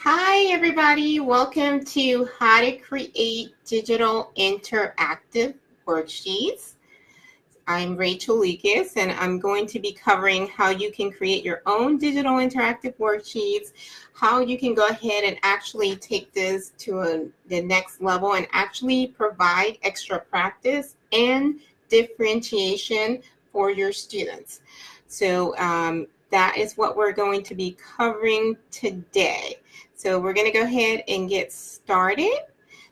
Hi, everybody. Welcome to How to Create Digital Interactive Worksheets. I'm Rachel Lucas, and I'm going to be covering how you can create your own digital interactive worksheets, how you can go ahead and actually take this to the next level and actually provide extra practice and differentiation for your students. So that is what we're going to be covering today. So we're going to go ahead and get started.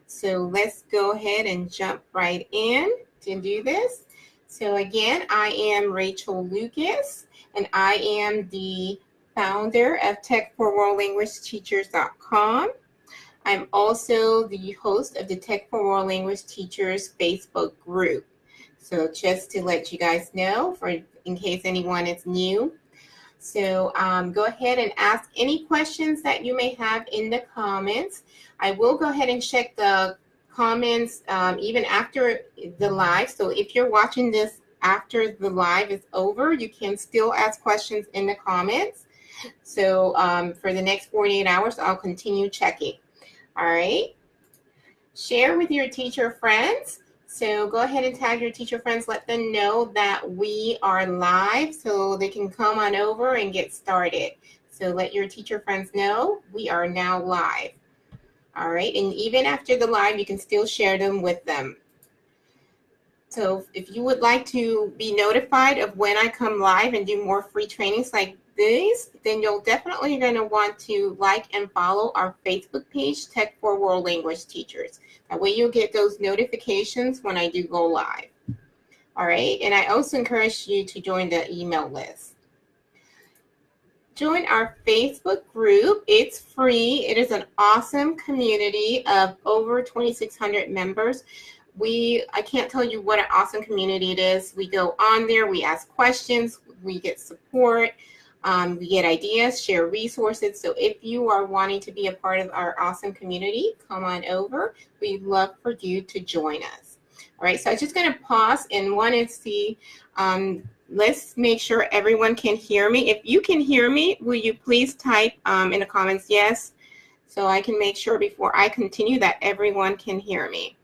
So let's go ahead and jump right in to do this. So again, I am Rachel Lucas, and I am the founder of tech4worldlanguageteachers.com. I'm also the host of the Tech for World Language Teachers Facebook group. So just to let you guys know, in case anyone is new. So go ahead and ask any questions that you may have in the comments. I will go ahead and check the comments even after the live. So if you're watching this after the live is over, you can still ask questions in the comments. So for the next 48 hours, I'll continue checking. All right. Share with your teacher friends. So go ahead and tag your teacher friends. Let them know that we are live so they can come on over and get started. So let your teacher friends know we are now live. All right. And even after the live, you can still share them with them. So if you would like to be notified of when I come live and do more free trainings like this, then you'll definitely going to want to like and follow our Facebook page, Tech for World Language Teachers. That way you'll get those notifications when I do go live. All right, and I also encourage you to join the email list. Join our Facebook group. It's free. It is an awesome community of over 2,600 members. I can't tell you what an awesome community it is. We go on there, we ask questions, we get support, we get ideas, share resources. So if you are wanting to be a part of our awesome community, come on over. We'd love for you to join us. All right, so I'm just going to pause and want to see, let's make sure everyone can hear me. If you can hear me, will you please type in the comments yes, so I can make sure before I continue that everyone can hear me.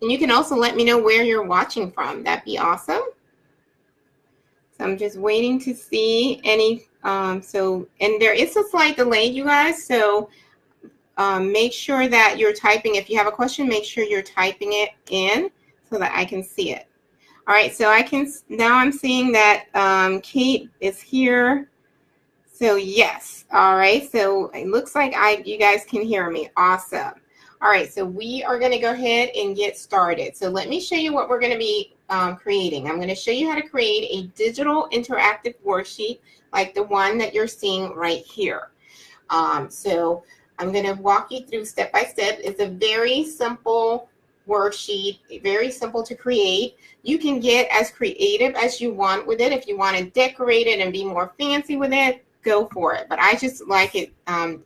And you can also let me know where you're watching from. That'd be awesome. So I'm just waiting to see any, and there is a slight delay, you guys. So make sure that you're typing. If you have a question, make sure you're typing it in so that I can see it. All right, so now I'm seeing that Kate is here. So yes, all right. So it looks like you guys can hear me. Awesome. All right, so we are going to go ahead and get started. So let me show you what we're going to be creating. I'm going to show you how to create a digital interactive worksheet like the one that you're seeing right here. So I'm going to walk you through step by step. It's a very simple worksheet, very simple to create. You can get as creative as you want with it. If you want to decorate it and be more fancy with it, go for it. But I just like it,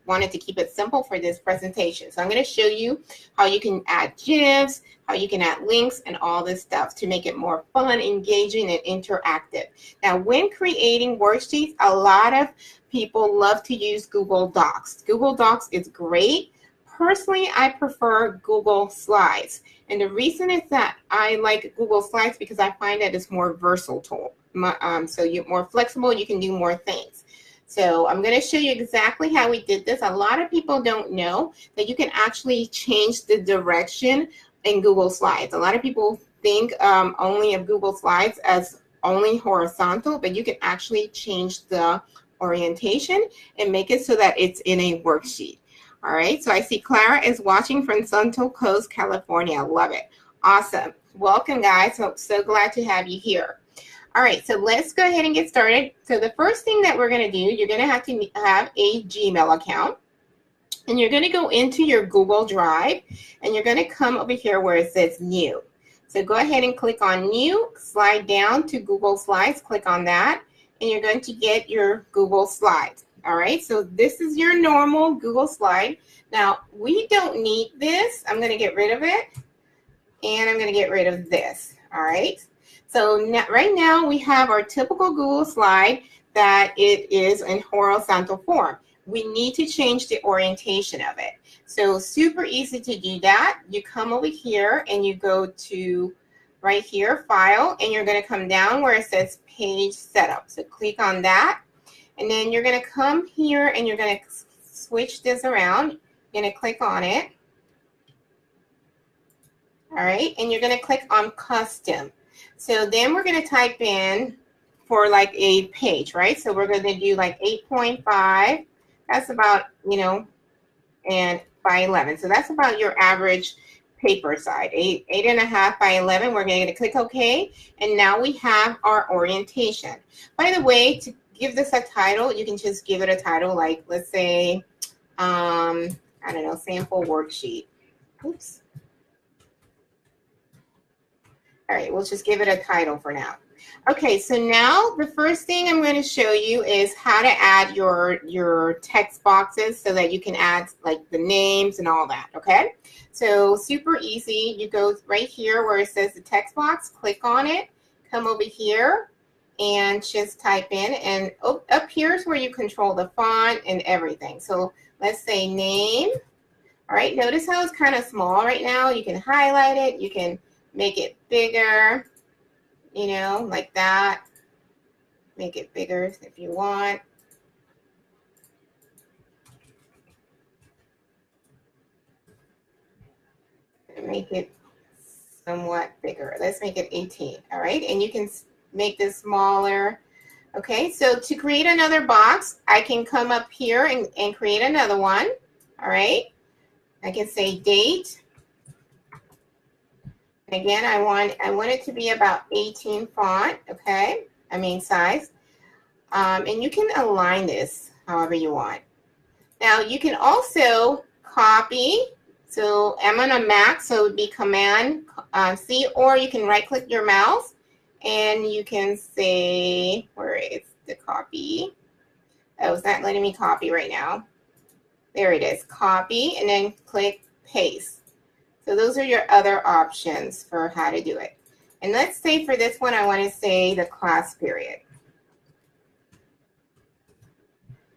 wanted to keep it simple for this presentation. So I'm going to show you how you can add gifs, how you can add links and all this stuff to make it more fun, engaging, and interactive. Now, when creating worksheets, a lot of people love to use Google Docs. Google Docs is great. Personally, I prefer Google Slides. And the reason is that I like Google Slides because I find that it's more versatile. So you're more flexible, you can do more things. So I'm going to show you exactly how we did this. A lot of people don't know that you can actually change the direction in Google Slides. A lot of people think only of Google Slides as only horizontal, but you can actually change the orientation and make it so that it's in a worksheet. All right, so I see Clara is watching from Central Coast, California. I love it. Awesome. Welcome, guys. So glad to have you here. All right, so let's go ahead and get started. So the first thing that we're going to do, you're going to have a Gmail account. And you're going to go into your Google Drive. And you're going to come over here where it says New. So go ahead and click on New. Slide down to Google Slides. Click on that. And you're going to get your Google Slides. All right, so this is your normal Google slide. Now, we don't need this. I'm going to get rid of it. And I'm going to get rid of this. All right. So right now we have our typical Google slide that it is in horizontal form. we need to change the orientation of it. So super easy to do that. You come over here and you go to right here, File, and you're going to come down where it says Page Setup. So click on that, and then you're going to come here and you're going to switch this around. You're going to click on it. All right, and you're going to click on Custom. So then we're going to type in for like a page, right? So we're going to do like 8.5. That's about, you know, and by 11. So that's about your average paper side, 8.5 by 11. We're going to click OK, and now we have our orientation. By the way, to give this a title, you can just give it a title like, let's say, I don't know, sample worksheet. Oops. All right, we'll just give it a title for now. Okay, so now the first thing I'm going to show you is how to add your text boxes so that you can add like the names and all that, okay? So super easy. You go right here where it says the text box, click on it, come over here and just type in, and up here is where you control the font and everything. So let's say name. All right, notice how it's kind of small right now. You can highlight it, you can make it bigger, you know, like that. Make it bigger if you want. Make it somewhat bigger. Let's make it 18, all right? And you can make this smaller. Okay, so to create another box, I can come up here and create another one, all right? I can say date. Again, I want it to be about 18 font, okay? I mean size. And you can align this however you want. Now you can also copy. So I'm on a Mac, so it would be Command C, or you can right click your mouse and you can say, where is the copy? Oh, it's not letting me copy right now. There it is, copy, and then click paste. So those are your other options for how to do it. And let's say for this one, I want to say the class period.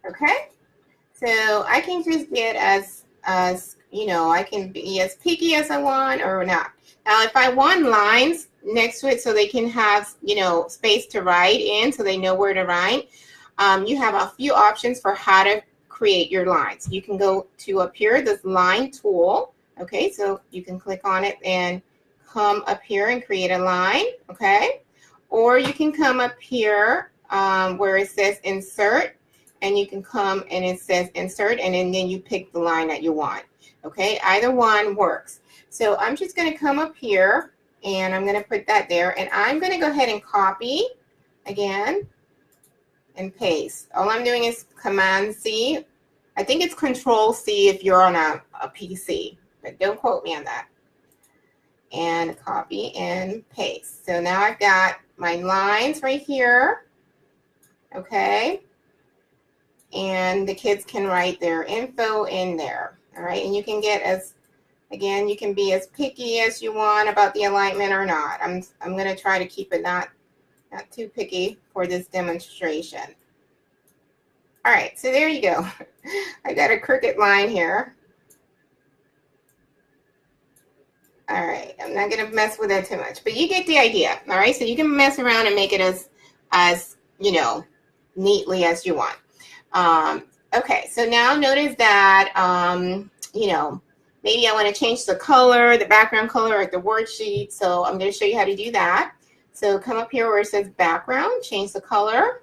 Okay, so I can just get as you know, I can be as picky as I want or not. Now, if I want lines next to it so they can have, you know, space to write in so they know where to write, you have a few options for how to create your lines. You can go to up here, this line tool. Okay, so you can click on it and come up here and create a line, okay? Or you can come up here where it says insert, and you can come and it says insert, and then you pick the line that you want, okay? Either one works. So I'm just gonna come up here and I'm gonna put that there, and I'm gonna go ahead and copy again and paste. All I'm doing is Command C. I think it's Control C if you're on a PC, but don't quote me on that. And copy and paste. So now I've got my lines right here, okay? And the kids can write their info in there, all right? And you can get as, again, you can be as picky as you want about the alignment or not. I'm gonna try to keep it not too picky for this demonstration. All right, so there you go. I got a crooked line here. All right, I'm not gonna mess with that too much, but you get the idea, all right? So you can mess around and make it as you know, neatly as you want. Okay, so now notice that, you know, maybe I want to change the color, the background color of the worksheet. So I'm going to show you how to do that. So come up here where it says background, change the color.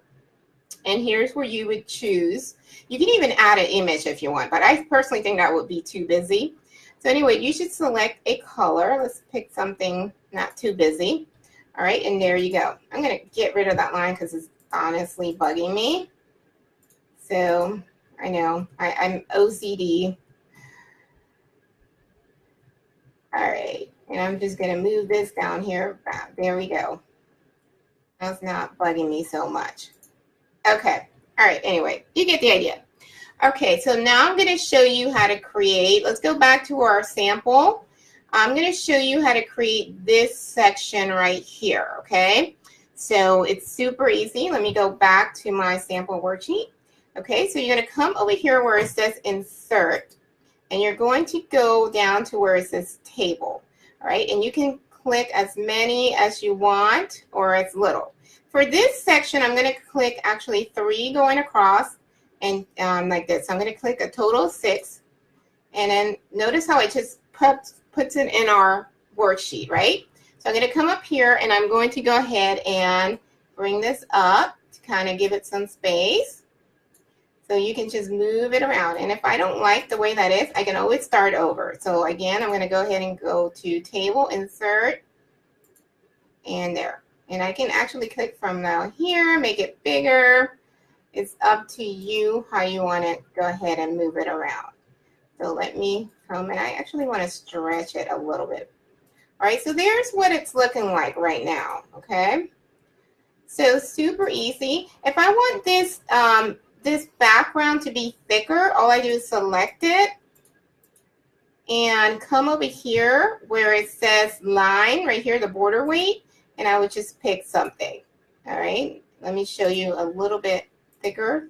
And here's where you would choose. You can even add an image if you want, but I personally think that would be too busy. So anyway, you should select a color. Let's pick something not too busy. All right, and there you go. I'm going to get rid of that line because it's honestly bugging me. So I know I'm OCD. All right, and I'm just going to move this down here. There we go. That's not bugging me so much. Okay, all right, anyway, you get the idea. Okay, so now I'm going to show you how to create. Let's go back to our sample. I'm going to show you how to create this section right here, okay? So it's super easy. Let me go back to my sample worksheet. Okay, so you're going to come over here where it says insert, and you're going to go down to where it says table. All right, and you can click as many as you want or as little. For this section, I'm going to click actually 3 going across and like this. So I'm going to click a total of 6. And then notice how it just puts it in our worksheet, right? So I'm going to come up here and I'm going to go ahead and bring this up to kind of give it some space. So you can just move it around. And if I don't like the way that is, I can always start over. So again, I'm going to go ahead and go to table, insert, and there. And I can actually click from down here, make it bigger. It's up to you how you want to go ahead and move it around. So let me come, and I actually want to stretch it a little bit. All right, so there's what it's looking like right now, okay? So super easy. If I want this, this background to be thicker, all I do is select it and come over here where it says line, right here, the border weight, and I would just pick something. All right, let me show you a little bit thicker,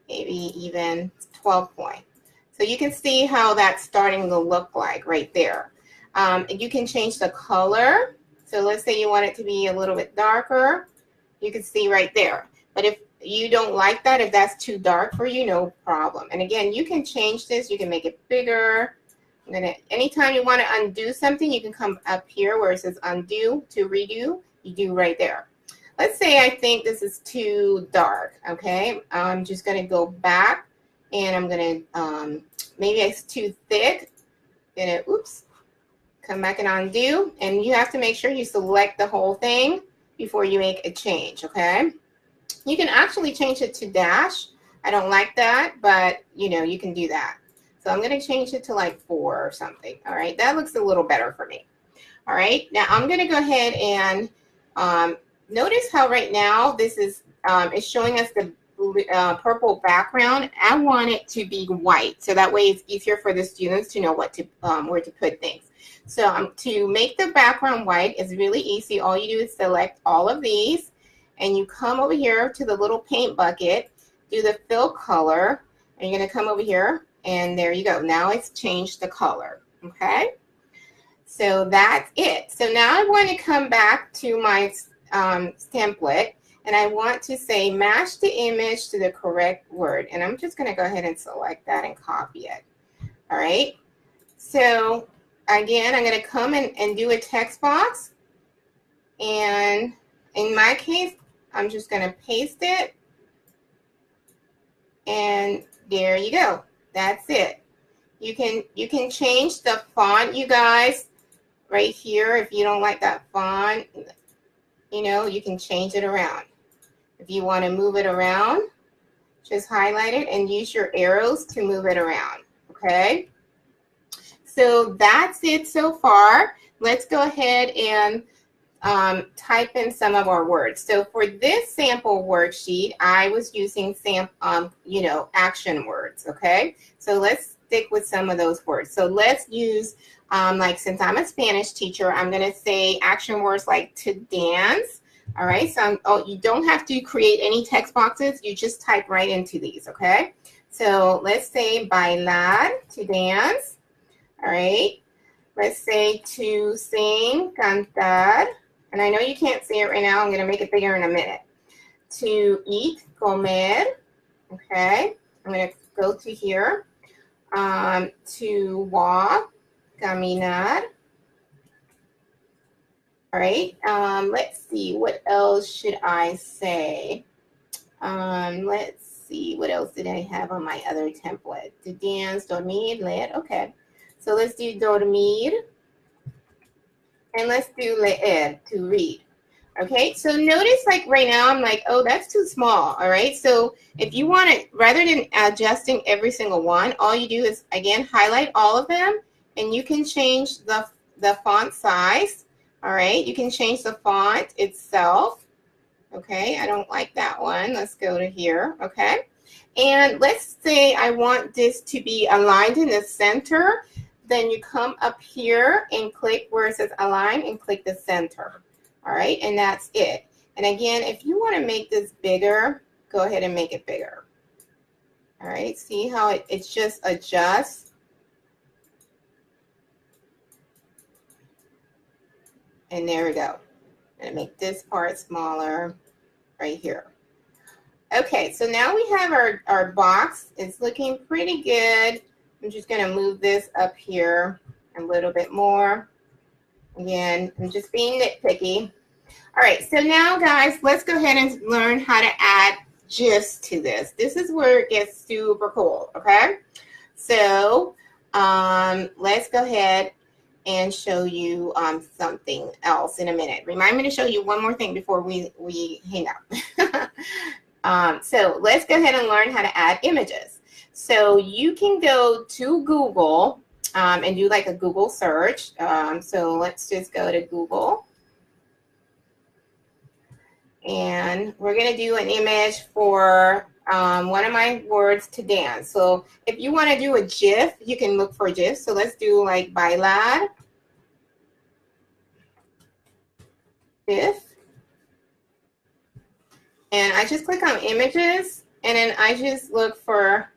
maybe even 12 point. So you can see how that's starting to look like right there. You can change the color. So let's say you want it to be a little bit darker. You can see right there. But if you don't like that, if that's too dark for you, no problem. And again, you can change this. You can make it bigger. And then anytime you want to undo something, you can come up here where it says undo to redo. You do right there. Let's say I think this is too dark, okay? I'm just going to go back and I'm going to, maybe it's too thick. Then oops, come back and undo. And you have to make sure you select the whole thing before you make a change, okay? You can actually change it to dash. I don't like that, but you know, you can do that. So I'm going to change it to like 4 or something. All right, that looks a little better for me. All right, now I'm going to go ahead and notice how right now this is it's showing us the purple background. I want it to be white, so that way it's easier for the students to know what to where to put things. So to make the background white is really easy. All you do is select all of these, and you come over here to the little paint bucket, do the fill color, and you're going to come over here, and there you go. Now it's changed the color, okay? So that's it. So now I want to come back to my template, and I want to say match the image to the correct word. And I'm just going to go ahead and select that and copy it. All right. So again, I'm going to come and do a text box. And in my case, I'm just going to paste it. And there you go. That's it. You can change the font, you guys, right here. If you don't like that font, you know, you can change it around. If you want to move it around, just highlight it and use your arrows to move it around, okay? So that's it so far. Let's go ahead and type in some of our words. So for this sample worksheet, I was using you know, action words, okay? So let's stick with some of those words. So let's use, like since I'm a Spanish teacher, I'm going to say action words like to dance. All right, so you don't have to create any text boxes. You just type right into these, okay? So let's say bailar, to dance. All right, let's say to sing, cantar. And I know you can't see it right now. I'm going to make it bigger in a minute. To eat, comer. Okay, I'm going to go to here. To walk, caminar. All right, let's see, what else should I say? Let's see, what else did I have on my other template? To dance, dormir, leer, okay. So let's do dormir, and let's do leer, to read. Okay, so notice like right now, I'm like, oh, that's too small, all right? So if you want it, rather than adjusting every single one, all you do is, again, highlight all of them, and you can change the font size. All right, you can change the font itself. Okay, I don't like that one. Let's go to here, okay? And let's say I want this to be aligned in the center. Then you come up here and click where it says align and click the center. All right, and that's it. And again, if you want to make this bigger, go ahead and make it bigger. All right, see how it just adjusts. And there we go. I'm gonna make this part smaller right here. Okay, so now we have our box. It's looking pretty good. I'm just gonna move this up here a little bit more. Again, I'm just being nitpicky. All right, so now guys, let's go ahead and learn how to add gifs to this. This is where it gets super cool, okay? So let's go ahead and show you something else in a minute. Remind me to show you one more thing before we hang up. So let's go ahead and learn how to add images. So you can go to Google and do like a Google search. So let's just go to Google. And we're going to do an image for one of my words to dance. So if you want to do a GIF, you can look for GIF. So let's do like bailar. GIF. And I just click on images. And then I just look for,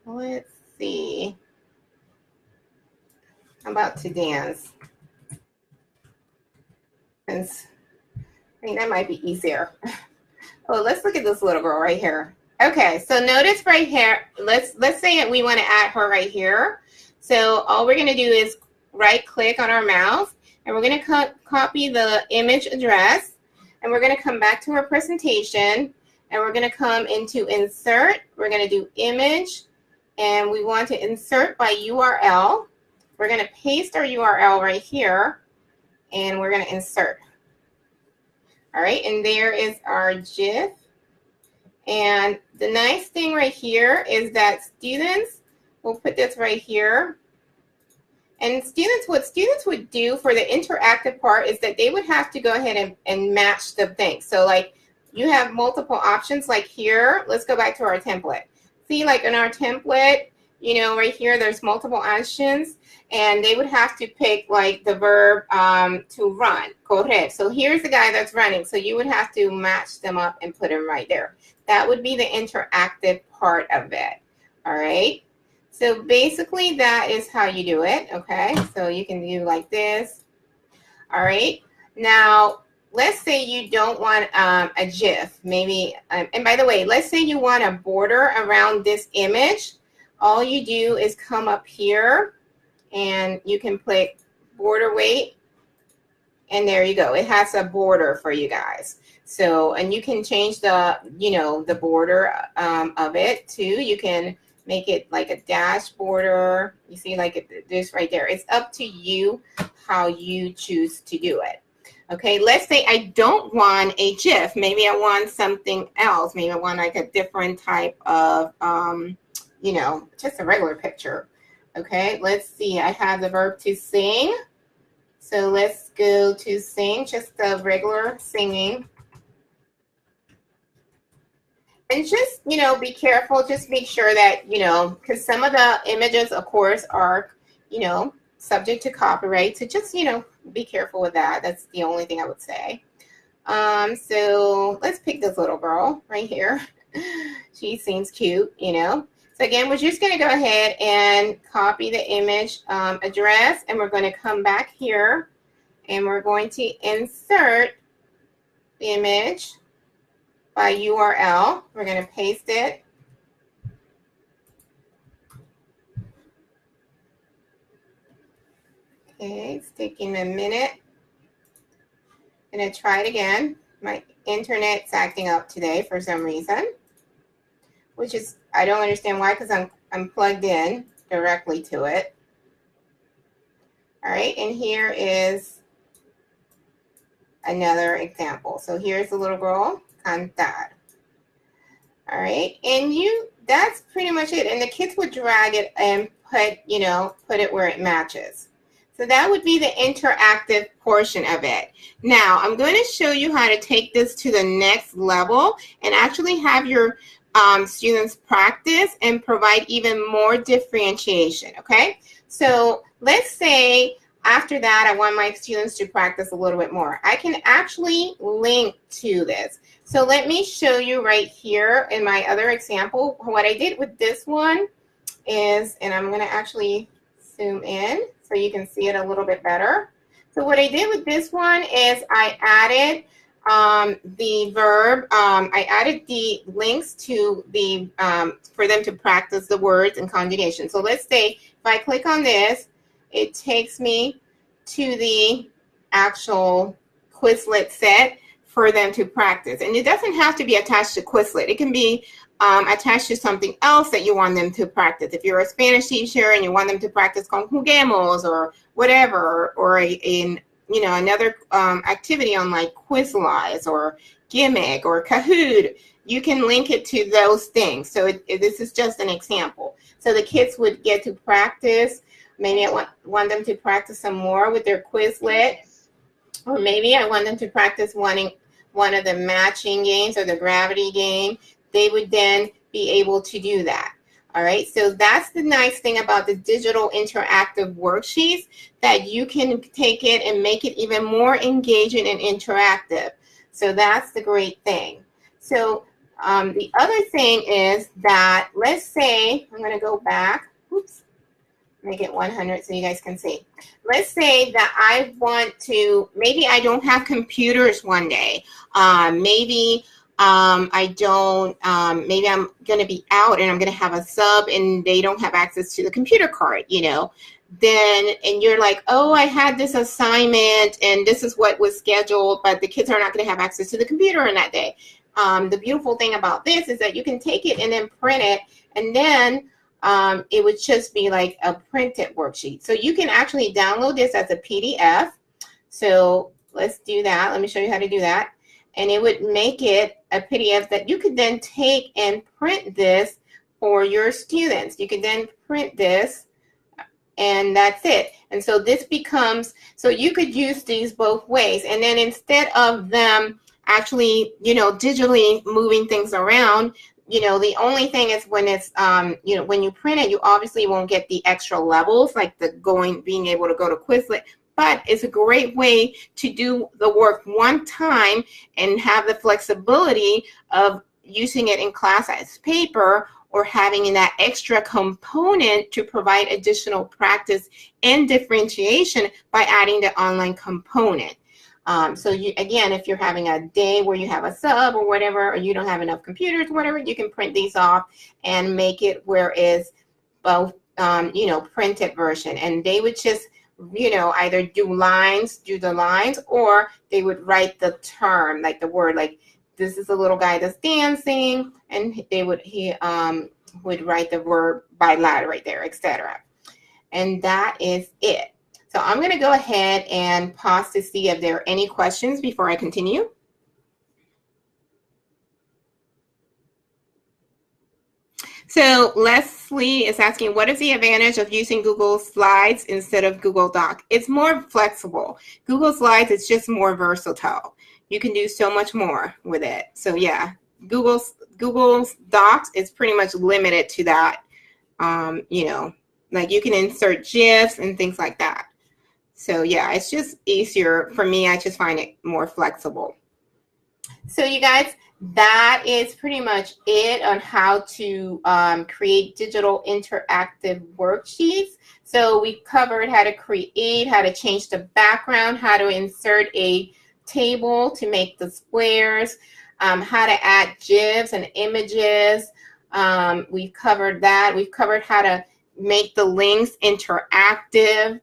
let's see. I'm about to dance. I think that might be easier. Oh, let's look at this little girl right here. Okay, so notice right here, let's say we want to add her right here. So all we're going to do is right click on our mouse and we're going to copy the image address and we're going to come back to our presentation and we're going to come into insert. We're going to do image and we want to insert by URL. We're going to paste our URL right here and we're going to insert. All right, and there is our GIF. And the nice thing right here is that students, we'll put this right here. And students, what students would do for the interactive part is that they would have to go ahead and match the thing. So like you have multiple options like here. Let's go back to our template. See, like in our template, you know, right here, there's multiple options. And they would have to pick like the verb to run, correr. So here's the guy that's running. So you would have to match them up and put him right there. That would be the interactive part of it. All right. So basically that is how you do it. Okay. So you can do like this. All right. Now, let's say you don't want a GIF. Maybe, and by the way, let's say you want a border around this image. All you do is come up here. And you can click border weight, and there you go. It has a border for you guys. So, and you can change the, you know, the border of it too. You can make it like a dash border. You see like this right there. It's up to you how you choose to do it. Okay, let's say I don't want a GIF. Maybe I want something else. Maybe I want like a different type of, you know, just a regular picture. Okay, let's see. I have the verb to sing. So let's go to sing, just the regular singing. And just, you know, be careful. Just make sure that, you know, because some of the images, of course, are, you know, subject to copyright. So just, you know, be careful with that. That's the only thing I would say. So let's pick this little girl right here. She seems cute, you know. So again, we're just going to go ahead and copy the image address, and we're going to come back here, and we're going to insert the image by URL. We're going to paste it. Okay, it's taking a minute. I'm going to try it again. My internet's acting up today for some reason, which is, I don't understand why, because I'm plugged in directly to it. All right, and here is another example. So here's the little girl, cantar. All right, and that's pretty much it. And the kids would drag it and put it where it matches. So that would be the interactive portion of it. Now, I'm going to show you how to take this to the next level and actually have your students practice and provide even more differentiation, okay? So let's say after that, I want my students to practice a little bit more. I can actually link to this. So let me show you right here in my other example. What I did with this one is, and I'm going to actually zoom in so you can see it a little bit better. So what I did with this one is I added the verb, I added the links to the, for them to practice the words and conjugation. So let's say if I click on this, it takes me to the actual Quizlet set for them to practice. And it doesn't have to be attached to Quizlet. It can be attached to something else that you want them to practice. If you're a Spanish teacher and you want them to practice conjuguemos or whatever, or another activity on like Quizliz or Gimmick or Kahoot, you can link it to those things. So this is just an example. So the kids would get to practice. Maybe I want them to practice some more with their Quizlet, or maybe I want them to practice one of the matching games or the gravity game. They would then be able to do that. All right, so that's the nice thing about the digital interactive worksheets, that you can take it and make it even more engaging and interactive. So that's the great thing. So the other thing is that, let's say, I'm going to go back. Oops. Make it 100 so you guys can see. Let's say that I want to, maybe I don't have computers one day. Maybe I don't, maybe I'm going to be out and I'm going to have a sub and they don't have access to the computer card, Then, and you're like, oh, I had this assignment and this is what was scheduled, but the kids are not going to have access to the computer on that day. The beautiful thing about this is that you can take it and then print it, and then it would just be like a printed worksheet. So you can actually download this as a PDF. So let's do that. Let me show you how to do that. And it would make it a PDF that you could then take and print this for your students. You could then print this, and that's it. And so this becomes, so you could use these both ways. And then instead of them actually, digitally moving things around, the only thing is when it's, when you print it, you obviously won't get the extra levels, like being able to go to Quizlet, but it's a great way to do the work one time and have the flexibility of using it in class as paper, or having that extra component to provide additional practice and differentiation by adding the online component. So again, if you're having a day where you have a sub or whatever, or you don't have enough computers, whatever, you can print these off and make it where it's both, printed version. And they would just, either do the lines, or they would write the term, like the word, like this is a little guy that's dancing, and he would write the verb bilateral right there, etc. And that is it. So I'm going to go ahead and pause to see if there are any questions before I continue. So Leslie is asking, what is the advantage of using Google Slides instead of Google Doc? It's more flexible. Google Slides is just more versatile. You can do so much more with it. So yeah, Google's Docs is pretty much limited to that. Like you can insert GIFs and things like that. So yeah, it's just easier for me. I just find it more flexible. So you guys, that is pretty much it on how to create digital interactive worksheets. So we covered how to create, how to change the background, how to insert a table to make the squares, how to add GIFs and images. We've covered that. We've covered how to make the links interactive.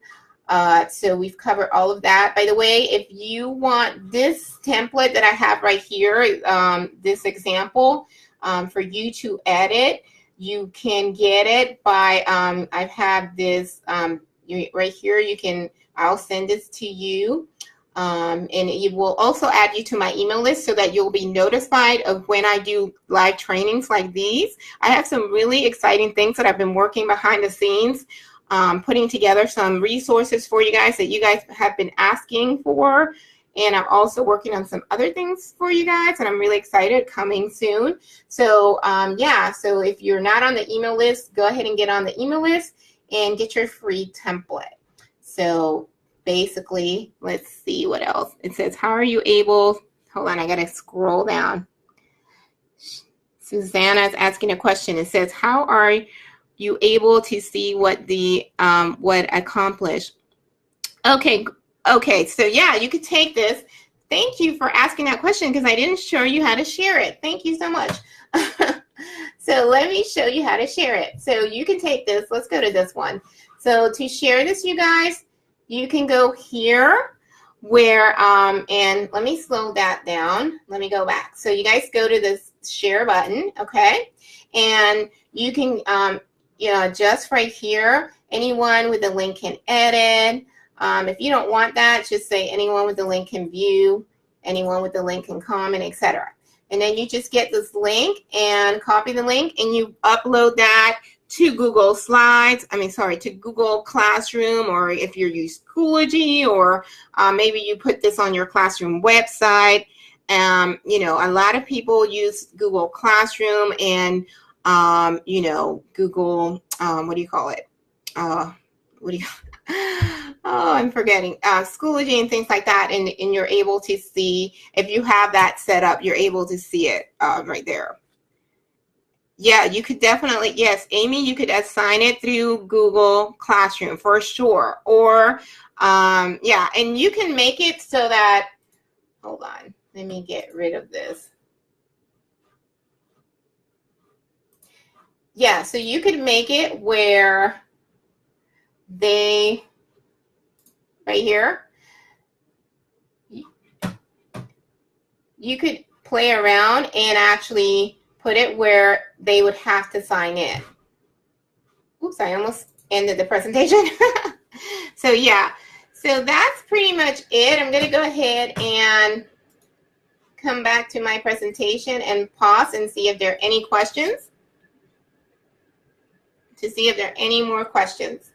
So we've covered all of that. By the way, if you want this template that I have right here, this example, for you to edit, you can get it by, I have this right here. I'll send this to you. And it will also add you to my email list so that you'll be notified of when I do live trainings like these. I have some really exciting things that I've been working behind the scenes, putting together some resources for you guys that you guys have been asking for. And I'm also working on some other things for you guys, and I'm really excited, coming soon. So yeah, so if you're not on the email list, go ahead and get on the email list and get your free template. So basically, let's see what else. It says, how are you able, hold on, I gotta scroll down. Susanna is asking a question. It says, how are you able to see what the what accomplished? Okay, okay, so yeah, you could take this. Thank you for asking that question because I didn't show you how to share it. Thank you so much. So let me show you how to share it. So you can take this. Let's go to this one. So to share this, you guys, you can go here where, and let me slow that down. Let me go back. So you guys go to this share button, okay? And you can, you know, just right here, anyone with the link can edit. If you don't want that, just say anyone with the link can view, anyone with the link can comment, etc. And then you just get this link and copy the link and you upload that to Google Slides, to Google Classroom, or if you're using Schoology, or maybe you put this on your classroom website. You know, a lot of people use Google Classroom and, you know, Google, what do you call it? Oh, I'm forgetting, Schoology and things like that, and you're able to see, if you have that set up, you're able to see it right there. Yeah, you could definitely, yes, Amy, you could assign it through Google Classroom for sure, or yeah, and you can make it so that, hold on, let me get rid of this. Yeah, so you could make it where they, right here, you could play around and actually put it where they would have to sign in. Oops, I almost ended the presentation. So yeah, so that's pretty much it. I'm going to go ahead and come back to my presentation and pause and see if there are any questions. To see if there are any more questions.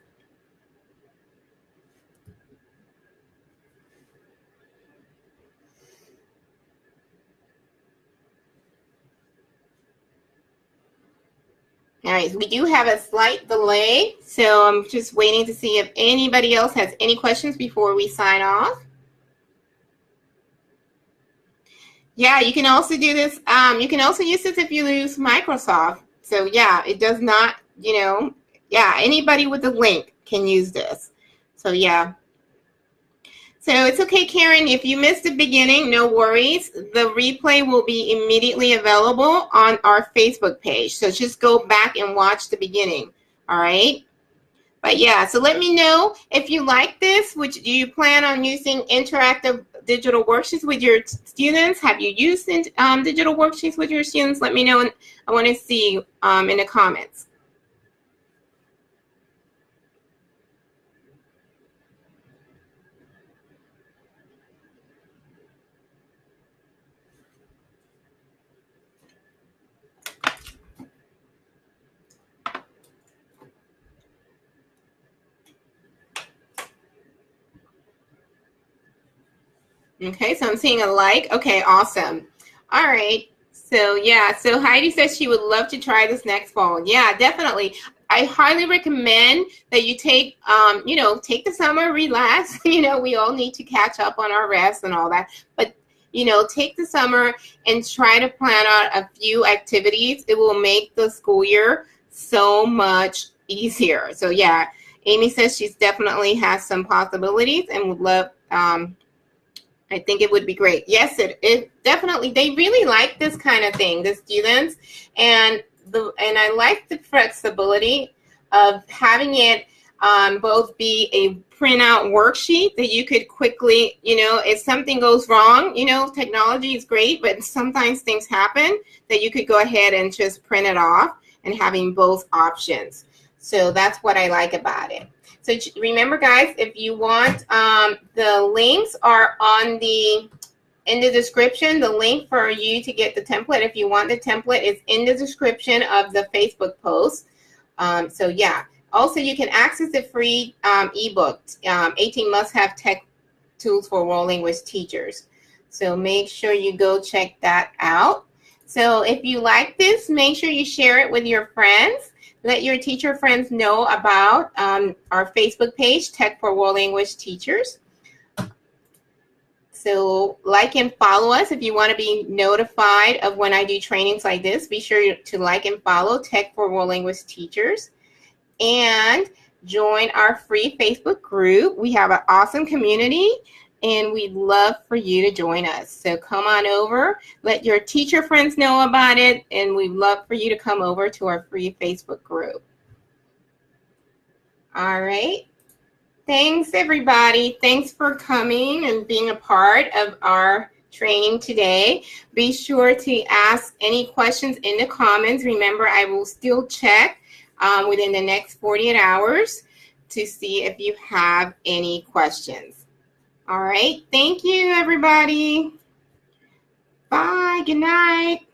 All right, so we do have a slight delay, so I'm just waiting to see if anybody else has any questions before we sign off. Yeah, you can also do this. You can also use this if you use Microsoft. So yeah, it does not, you know, yeah, anybody with a link can use this. So yeah. So it's okay, Karen, if you missed the beginning, no worries. The replay will be immediately available on our Facebook page. So just go back and watch the beginning, all right? But yeah, so let me know if you like this. Do you plan on using interactive digital worksheets with your students? Have you used digital worksheets with your students? Let me know, and I want to see in the comments. Okay, so I'm seeing a like. Okay, awesome. All right. So yeah, so Heidi says she would love to try this next fall. Yeah, definitely. I highly recommend that you take, you know, take the summer, relax. You know, we all need to catch up on our rest and all that. But, you know, take the summer and try to plan out a few activities. It will make the school year so much easier. So yeah, Amy says she's definitely has some possibilities and would love, I think it would be great. Yes, it definitely, they really like this kind of thing, the students, and I like the flexibility of having it both be a printout worksheet that you could quickly, you know, if something goes wrong, you know, technology is great, but sometimes things happen that you could go ahead and just print it off and having both options. So that's what I like about it. So remember, guys, if you want, the links are in the description. The link for you to get the template, if you want the template, is in the description of the Facebook post. So yeah. Also, you can access the free ebook, 18 Must-Have Tech Tools for World Language Teachers. So make sure you go check that out. So if you like this, make sure you share it with your friends. Let your teacher friends know about our Facebook page, Tech for World Language Teachers. So like and follow us if you want to be notified of when I do trainings like this. Be sure to like and follow Tech for World Language Teachers. And join our free Facebook group. We have an awesome community, and we'd love for you to join us. So come on over, let your teacher friends know about it, and we'd love for you to come over to our free Facebook group. All right. Thanks, everybody. Thanks for coming and being a part of our training today. Be sure to ask any questions in the comments. Remember, I will still check within the next 48 hours to see if you have any questions. All right. Thank you, everybody. Bye. Good night.